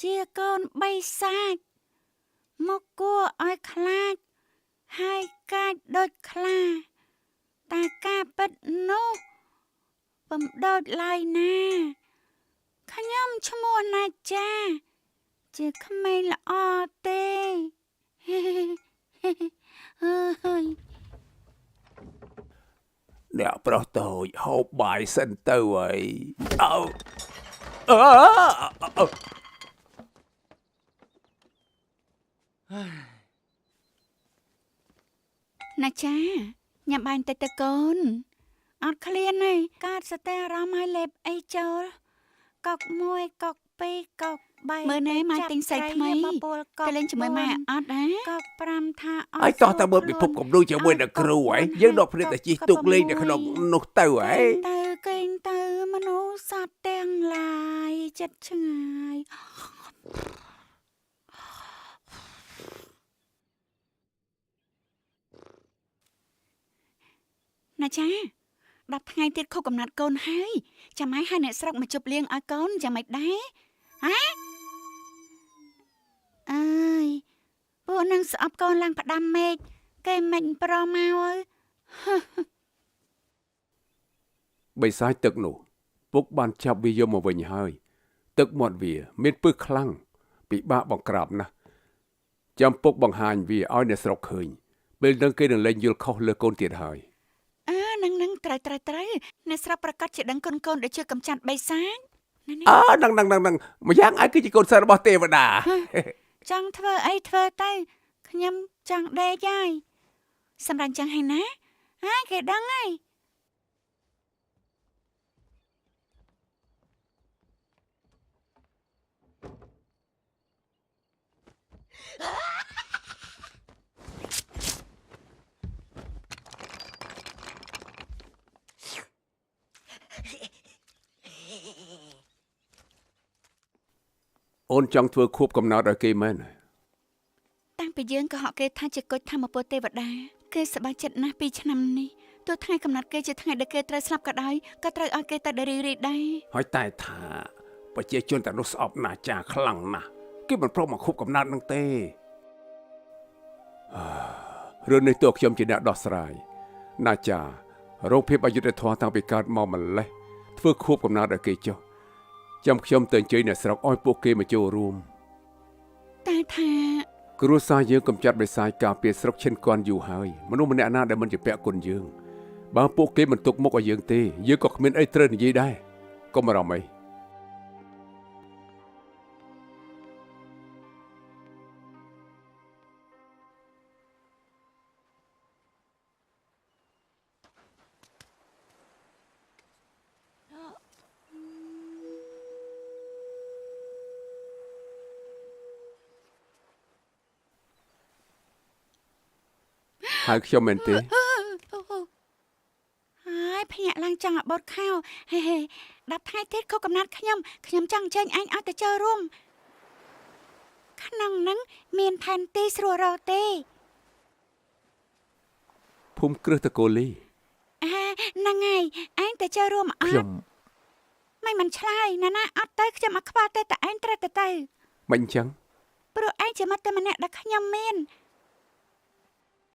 ជាកូនបិសាចមកគួរឲ្យខ្លាចហើយកាចដូចខ្លាតែការពិតនោះពំដូចឡើយណាខ្ញុំឈ្មោះណាចាជាក្មេងល្អទេអើយអ្នកប្រុសតូចហូបបាយសិនទៅអីណាចាញ៉ាំបាយបន្តិចទៅកូនអត់ឃ្លានទេកើតសតិអារម្មណ៍ឲ្យលេបអីចូលកុក1កុក2កុក3មើលណែម៉ែទិញស្រីថ្មីទៅលេងជាមួយម៉ែអត់ណាកុក5ថាអត់ហើយតោះតែមើលពិភពគំនូជាមួយនឹងគ្រូហ៎យើងដកព្រាបតែជិះទូកលេងនៅក្នុងនោះទៅហ៎ទៅកេងទៅមនុស្សសត្វទាំងឡាយចិត្តឆ្ងាយណាចា10ថ្ងៃទៀតខុសកំណត់កូនហើយចាំឲ្យអ្នកស្រុកមកជប់លៀងឲ្យកូនចាំមិនដែរហ៎អើយពួកនឹងស្អប់កូនឡើងផ្ដាំមេឃគេមិនប្រមកបិសាចទឹកនោះពុកបានចាប់វាយកមកវិញហើយទឹកមាត់វាមានពឹសខ្លាំងពិបាកបង្ក្រាបណាស់ចាំពុកបង្ហាញវាឲ្យអ្នកស្រុកឃើញពេលនឹងគេនឹងលែងយល់ខុសលើកូនទៀតហើយនឹងត្រូវអ្នកស្រាប់ប្រកាសជាដឹងកូនដូចជាកំចាត់បិសាចនឹងម្យ៉ាងឯងគឺជាកូនសិស្សរបស់ទេវតាចង់ធ្វើអីធ្វើទៅខ្ញុំចង់ដេកហើយសម្រាប់ចឹងហើយណាគេដឹងហើយអូនចង់ធ្វើខួបកំណើតឲ្យគេមែនតាំងពីយើងក៏ហកគេថាជាគុជធម្មពលទេវតាគេសប្បាយចិត្តណាស់2ឆ្នាំនេះទោះថ្ងៃកំណត់គេជាថ្ងៃដែលគេត្រូវស្លាប់ក៏ដោយក៏ត្រូវឲ្យគេទៅរីរីដែរហើយតែថាប្រជាជនតែនោះស្អប់ណាចាខ្លាំងណាស់គេមិនព្រមមកខួបកំណើតនឹងទេរឿងនេះតើខ្ញុំជាអ្នកដោះស្រាយណាចារោគភាពអយុត្តិធម៌តាំងពីកើតមកម្លេះធ្វើខួបកំណើតឲ្យគេចុះចាំខ្ញុំទៅអញ្ជើញអ្នកស្រុកឲ្យពួកគេមកចូលរួមតែថាគ្រួសារយើងកំចាត់បិសាចការពារស្រុកឈិនគន់យូរហើយមនុស្សម្នាក់ណាដែលមិនជាពាក់គុណយើងបើពួកគេមិនទុកមុខឲ្យយើងទេយើងក៏គ្មានអីត្រូវនិយាយដែរកុំអារម្មណ៍អីហើយខ្ញុំមែនទេហើយភ្ញាក់ឡើងចង់បត់ខោហេ10ថ្ងៃទៀតខុសកំណត់ខ្ញុំចង់អញ្ជើញអញឲ្យទៅចូលរួមក្នុងនឹងមានផែនទីស្រួលរកទេភូមិគ្រឹះតកូលីហ្នឹងហើយឯងទៅចូលរួមអត់មិនឆ្លើយណាអត់ទៅខ្ញុំអត់ខ្វល់ទេតែឯងត្រូវទៅមិនអញ្ចឹងព្រោះឯងជាមិត្តម្នាក់ដែលខ្ញុំមាន